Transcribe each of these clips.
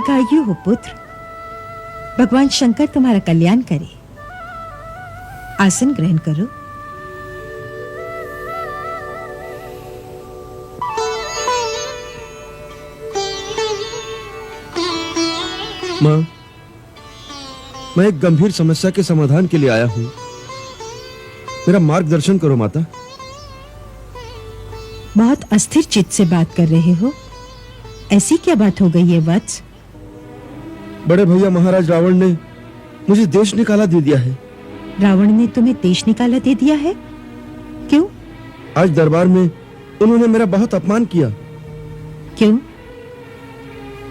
दीर्घायु हो पुत्र। भगवान शंकर तुम्हारा कल्याण करे। आसन ग्रहण करो। मां, मैं एक गंभीर समस्या के समाधान के लिए आया हूं। मेरा मार्गदर्शन करो माता। बहुत अस्थिर चित्त से बात कर रहे हो। ऐसी क्या बात हो गई है वत्स? बड़े भैया महाराज रावण ने मुझे देश निकाला दे दिया है। रावण ने तुम्हें देश निकाला दे दिया है? क्यों? आज दरबार में उन्होंने मेरा बहुत अपमान किया। क्यों?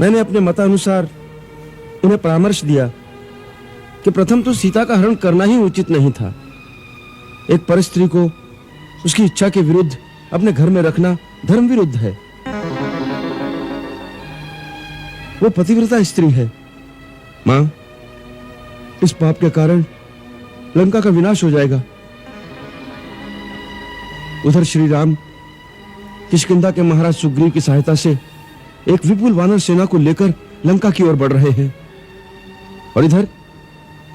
मैंने अपने मतानुसार उन्हें परामर्श दिया कि प्रथम तो सीता का हरण करना ही उचित नहीं था। एक परस्त्री को उसकी इच्छा के विरुद्ध अपने घर में रखना धर्म विरुद्ध है। वो पतिव्रता स्त्री है। मां, इस पाप के कारण लंका का विनाश हो जाएगा। उधर श्री राम किष्किंधा के महाराज सुग्रीव की सहायता से एक विपुल वानर सेना को लेकर लंका की ओर बढ़ रहे हैं, और इधर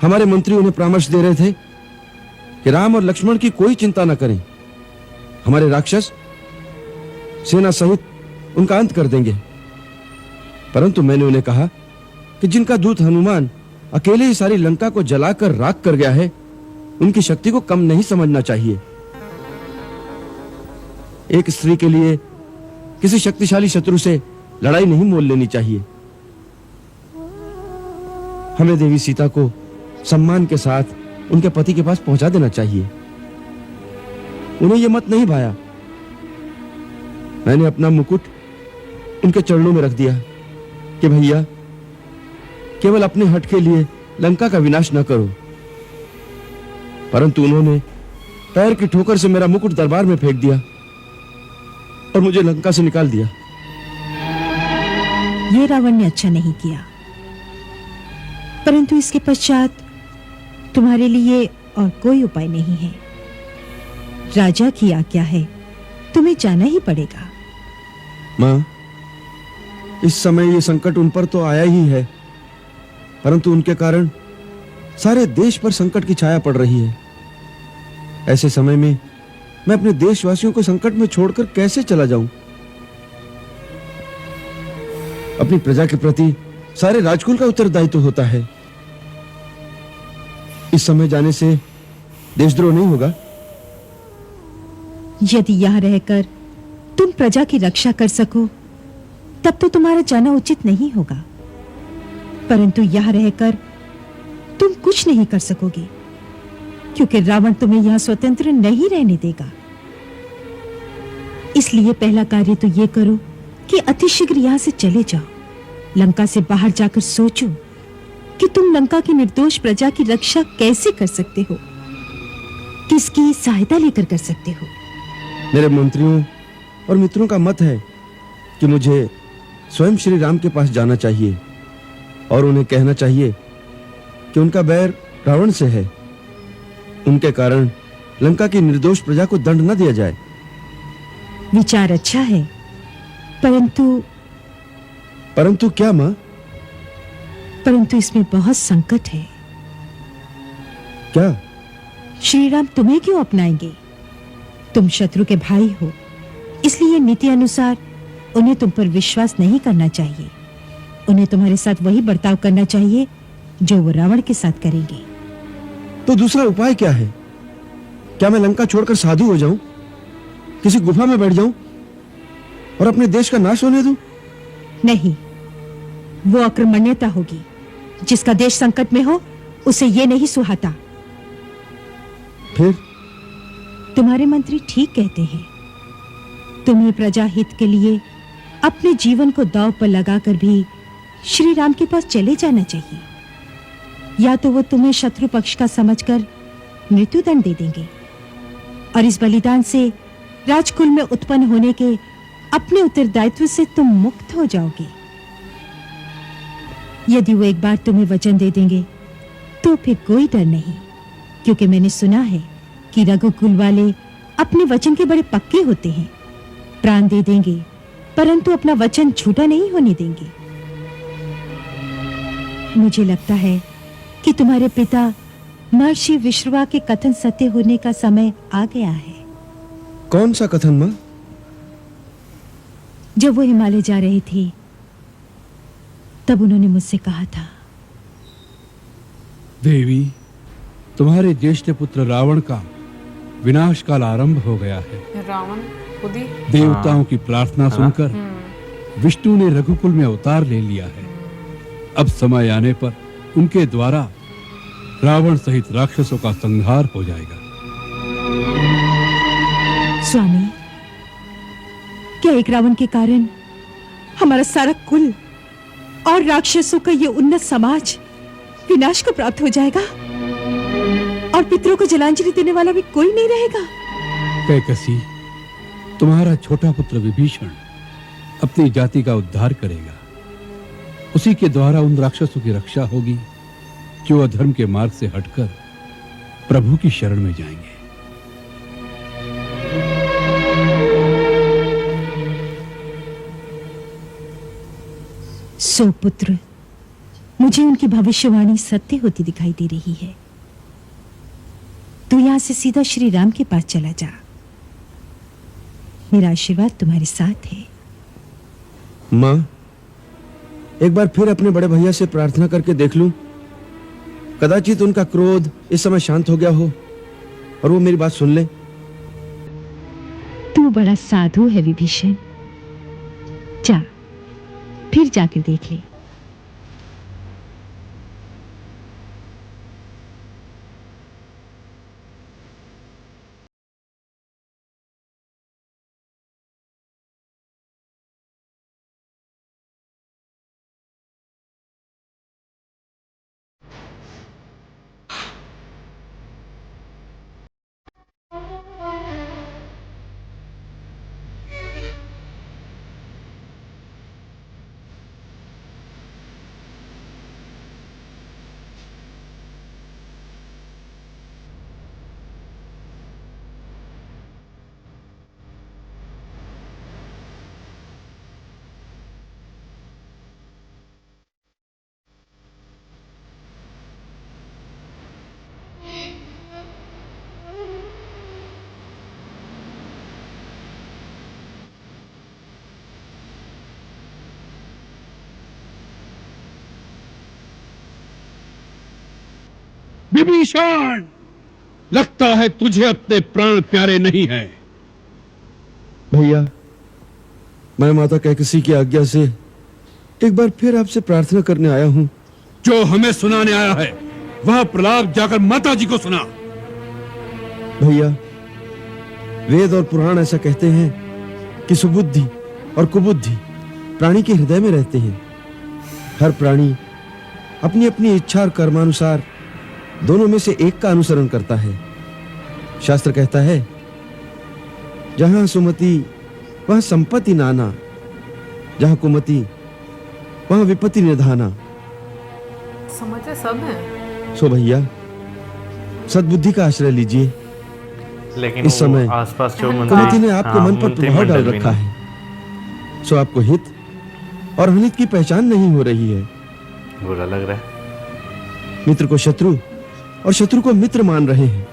हमारे मंत्री उन्हें परामर्श दे रहे थे कि राम और लक्ष्मण की कोई चिंता न करें। हमारे राक्षस सेना सहित उनका अंत कर देंगे। परंतु मैंने उन्हें कहा कि जिनका दूत हनुमान अकेले ही सारी लंका को जलाकर राख कर गया है, उनकी शक्ति को कम नहीं समझना चाहिए। एक स्त्री के लिए किसी शक्तिशाली शत्रु से लड़ाई नहीं मोल लेनी चाहिए। हमें देवी सीता को सम्मान के साथ उनके पति के पास पहुंचा देना चाहिए। उन्हें यह मत नहीं भाया। मैंने अपना मुकुट उनके चरणों में रख दिया कि भैया, केवल अपने हट के लिए लंका का विनाश न करो। परंतु उन्होंने पैर की ठोकर से मेरा मुकुट दरबार में फेंक दिया और मुझे लंका से निकाल दिया। ये रावण ने अच्छा नहीं किया, परंतु इसके पश्चात तुम्हारे लिए और कोई उपाय नहीं है। राजा की आज्ञा है, तुम्हें जाना ही पड़ेगा। मां, इस समय ये संकट उन पर तो आया ही है, परंतु उनके कारण सारे देश पर संकट की छाया पड़ रही है। ऐसे समय में मैं अपने देशवासियों को संकट में छोड़कर कैसे चला जाऊं? अपनी प्रजा के प्रति सारे राजकुल का उत्तरदायित्व होता है। इस समय जाने से देशद्रोह नहीं होगा। यदि यहां रहकर तुम प्रजा की रक्षा कर सको, तब तो तुम्हारा जाना उचित नहीं होगा, परंतु यहां रहकर तुम कुछ नहीं कर सकोगे, क्योंकि रावण तुम्हें यहां स्वतंत्र नहीं रहने देगा। इसलिए पहला कार्य तो यह करो कि अतिशीघ्र यहां से चले जाओ। लंका से बाहर जाकर सोचो कि तुम लंका की निर्दोष प्रजा की रक्षा कैसे कर सकते हो, किसकी सहायता लेकर कर सकते हो। मेरे मंत्रियों और मित्रों का मत है कि मुझे स्वयं श्री राम के पास जाना चाहिए और उन्हें कहना चाहिए कि उनका बैर रावण से है। उनके कारण लंका की निर्दोष प्रजा को दंड न दिया जाए। विचार अच्छा है, परंतु क्या मां? परंतु इसमें बहुत संकट है। क्या? श्री राम तुम्हें क्यों अपनाएंगे? तुम शत्रु के भाई हो, इसलिए नीति अनुसार उन्हें तुम पर विश्वास नहीं करना चाहिए। उन्हें तुम्हारे साथ वही बर्ताव करना चाहिए जो वो रावण के साथ करेंगे। तो दूसरा उपाय क्या है? क्या मैं लंका छोड़कर साधु हो जाऊं, किसी गुफा में बैठ जाऊं और अपने देश का नाश होने दूं? नहीं, वो अक्रमण्यता होगी। जिसका देश संकट में हो, उसे ये नहीं सुहाता। फिर? तुम्हारे मंत्री ठीक कहते हैं। तुम्हें प्रजा हित के लिए अपने जीवन को दांव पर लगाकर भी श्री राम के पास चले जाना चाहिए, या तो वो तुम्हें शत्रु पक्ष का समझकर मृत्युदंड दे देंगे और इस बलिदान से राजकुल में उत्पन्न होने के अपने उत्तरदायित्व से तुम मुक्त हो जाओगे। यदि वो एक बार तुम्हें वचन दे देंगे तो फिर कोई डर नहीं, क्योंकि मैंने सुना है कि रघुकुल वाले अपने वचन के बड़े पक्के होते हैं। प्राण दे देंगे, परंतु अपना वचन झूठा नहीं होने देंगे। मुझे लगता है कि तुम्हारे पिता महर्षि विश्रवा के कथन सत्य होने का समय आ गया है। कौन सा कथन मां? जब वो हिमालय जा रहे थे तब उन्होंने मुझसे कहा था, देवी, तुम्हारे ज्येष्ठ पुत्र रावण का विनाश काल आरंभ हो गया है। रावण खुद ही देवताओं की प्रार्थना सुनकर विष्णु ने रघुकुल में अवतार ले लिया है। अब समय आने पर उनके द्वारा रावण सहित राक्षसों का संहार हो जाएगा। स्वामी, क्या एक रावण के कारण हमारा सारा कुल और राक्षसों का ये उन्नत समाज विनाश को प्राप्त हो जाएगा और पितरों को जलांजलि देने वाला भी कोई नहीं रहेगा? कैकसी, तुम्हारा छोटा पुत्र विभीषण अपनी जाति का उद्धार करेगा। उसी के द्वारा उन राक्षसों की रक्षा होगी जो अधर्म के मार्ग से हटकर प्रभु की शरण में जाएंगे। सो पुत्र, मुझे उनकी भविष्यवाणी सत्य होती दिखाई दे रही है। तू यहां से सीधा श्री राम के पास चला जा। मेरा आशीर्वाद तुम्हारे साथ है। मां, एक बार फिर अपने बड़े भैया से प्रार्थना करके देख लूं। कदाचित उनका क्रोध इस समय शांत हो गया हो और वो मेरी बात सुन ले। तू बड़ा साधु है विभीषण। जा, फिर जाकर देख ले। विभीषण, लगता है तुझे अपने प्राण प्यारे नहीं हैं। भैया, मैं माता कैकसी की आज्ञा से एक बार फिर आपसे प्रार्थना करने आया हूं। जो हमें सुनाने आया है वह प्रलाप जाकर माता जी को सुना। भैया, वेद और पुराण ऐसा कहते हैं कि सुबुद्धि और कुबुद्धि प्राणी के हृदय में रहते हैं। हर प्राणी अपनी अपनी इच्छा और कर्मानुसार दोनों में से एक का अनुसरण करता है। शास्त्र कहता है, जहां सुमति वहां संपत्ति नाना, जहां कुमति वहां विपत्ति निधाना। समझे सब है। सो भैया, सद्बुद्धि का आश्रय लीजिए। लेकिन इस समय आसपास जो कुमति ने आपके मन पर प्रभाव डाल मंत्रिमंडल रखा भी है। सो आपको हित और अनित की पहचान नहीं हो रही है। बुरा लग रहा है। मित्र को शत्रु और शत्रु को मित्र मान रहे हैं।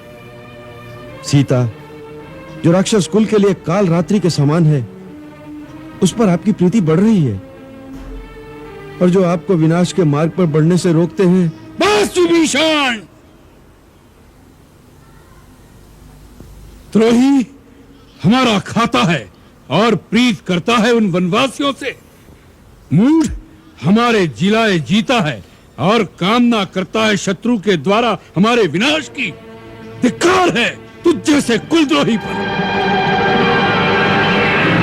सीता, जो राक्षस कुल के लिए काल रात्रि के समान है, उस पर आपकी प्रीति बढ़ रही है, और जो आपको विनाश के मार्ग पर बढ़ने से रोकते हैं। बस विभीषण! द्रोही हमारा खाता है और प्रीत करता है उन वनवासियों से। मूढ़ हमारे जिलाए जीता है और कामना करता है शत्रु के द्वारा हमारे विनाश की। धिक्कार है तुझ जैसे कुलद्रोही पर।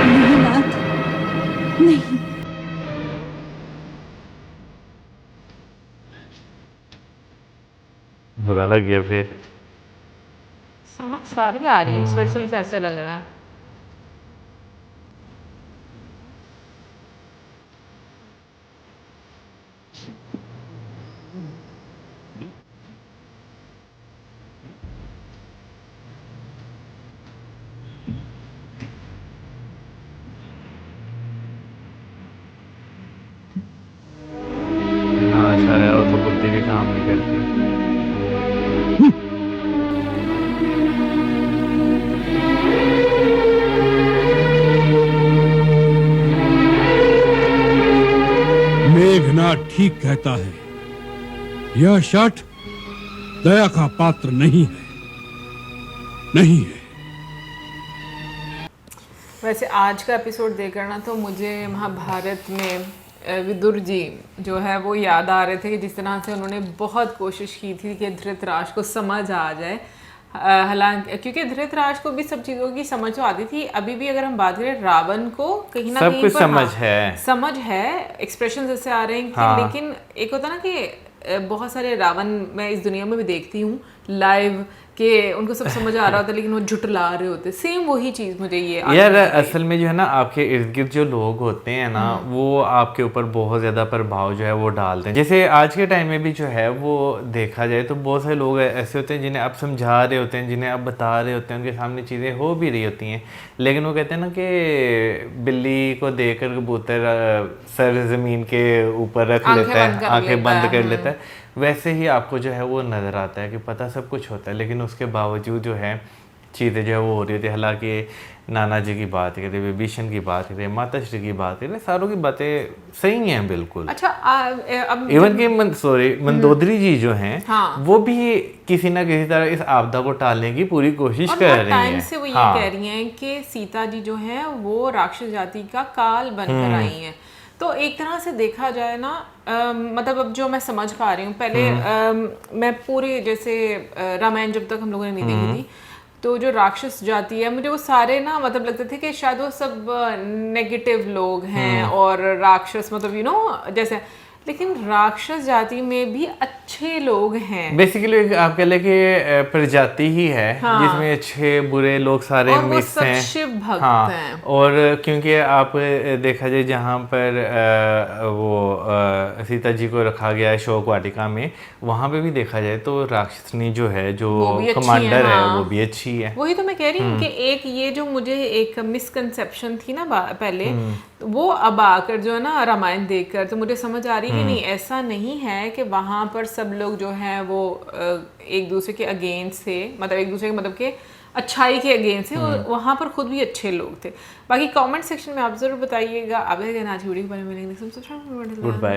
नहीं नाथ, नहीं। बुरा लग गया फिर। समझ सारी आ रही है, एक्सप्रेशन से ऐसे लग रहा है। हाँ, अच्छा है। के काम नहीं करती। मेघनाद ठीक कहता है, यह शठ दया का पात्र नहीं है, नहीं है। वैसे आज का एपिसोड देखकर ना तो मुझे महाभारत में विदुर जी जो है वो याद आ रहे थे कि जिस तरह से उन्होंने बहुत कोशिश की थी कि धृतराष्ट्र को समझ आ जाए। हालांकि क्योंकि धृतराष्ट्र को भी सब चीज़ों की समझ तो आती थी, अभी भी अगर हम बात करें रावण को कहीं ना सब कहीं कुछ पर समझ हाँ, है। समझ है, एक्सप्रेशन ऐसे आ रहे हैं कि हाँ। लेकिन एक होता ना कि बहुत सारे रावण मैं इस दुनिया में भी देखती हूँ लाइव कि उनको सब समझ आ रहा होता है लेकिन वो झुटला रहे होते। सेम वही चीज़ मुझे ये आज यार नजर आई। असल में जो है ना, आपके इर्द गिर्द जो लोग होते हैं ना, वो आपके ऊपर बहुत ज़्यादा प्रभाव जो है वो डालते हैं। जैसे आज के टाइम में भी जो है वो देखा जाए तो बहुत सारे लोग ऐसे होते हैं जिन्हें आप समझा रहे होते हैं, जिन्हें आप बता रहे होते हैं, उनके सामने चीज़ें हो भी रही होती हैं, लेकिन वो कहते हैं ना कि बिल्ली को देखकर कबूतर सर ज़मीन के ऊपर रख लेता है, आंखें बंद कर लेता है। वैसे ही आपको जो है वो नज़र आता है कि पता सब कुछ होता है, लेकिन उसके बावजूद जो है चीज़ें जो है वो हो रही होती है। हालांकि नाना जी की बात करें, विभीषण की बात करें, माता श्री की बात करें, सारों की बातें सही हैं बिल्कुल। अच्छा अब इवन कि मंदोदरी जी जो हैं हाँ। वो भी किसी ना किसी तरह इस आपदा को टालने की पूरी कोशिश और कर बहुत रही टाइम हैं। से वो ये हाँ। कह रही हैं कि सीता जी जो है वो राक्षस जाति का काल बनकर आई हैं। तो एक तरह से देखा जाए ना मतलब अब जो मैं समझ पा रही हूँ, पहले मैं पूरे जैसे रामायण जब तक हम लोगों ने नहीं देखी थी तो जो राक्षस जाति है मुझे वो सारे ना मतलब लगते थे कि शायद वो सब नेगेटिव लोग हैं और राक्षस मतलब जैसे, लेकिन राक्षस जाति में भी अच्छे लोग हैं। बेसिकली आप कह लें कि प्रजाति ही है हाँ। जिसमें अच्छे बुरे लोग सारे और वो मिक्स सब हैं। शिव भक्त हाँ। हैं। और क्योंकि आप देखा जाए जहाँ पर वो सीता जी को रखा गया है शोक वाटिका में, वहाँ पे भी देखा जाए तो राक्षसनी जो है, जो वो भी अच्छी कमांडर है, हाँ। वो भी अच्छी है। वही तो मैं कह रही हूँ कि एक ये जो मुझे एक मिसकंसेप्शन थी ना पहले, वो अब आकर जो है ना रामायण देखकर तो मुझे समझ आ रही है कि नहीं, ऐसा नहीं है कि वहाँ पर सब लोग जो हैं वो एक दूसरे के अगेंस्ट थे, मतलब एक दूसरे के मतलब के अच्छाई के अगेंस्ट थे, और वहाँ पर खुद भी अच्छे लोग थे। बाकी कमेंट सेक्शन में आप जरूर बताइएगा। अब आज वीडियो के बारे में गुड बाय।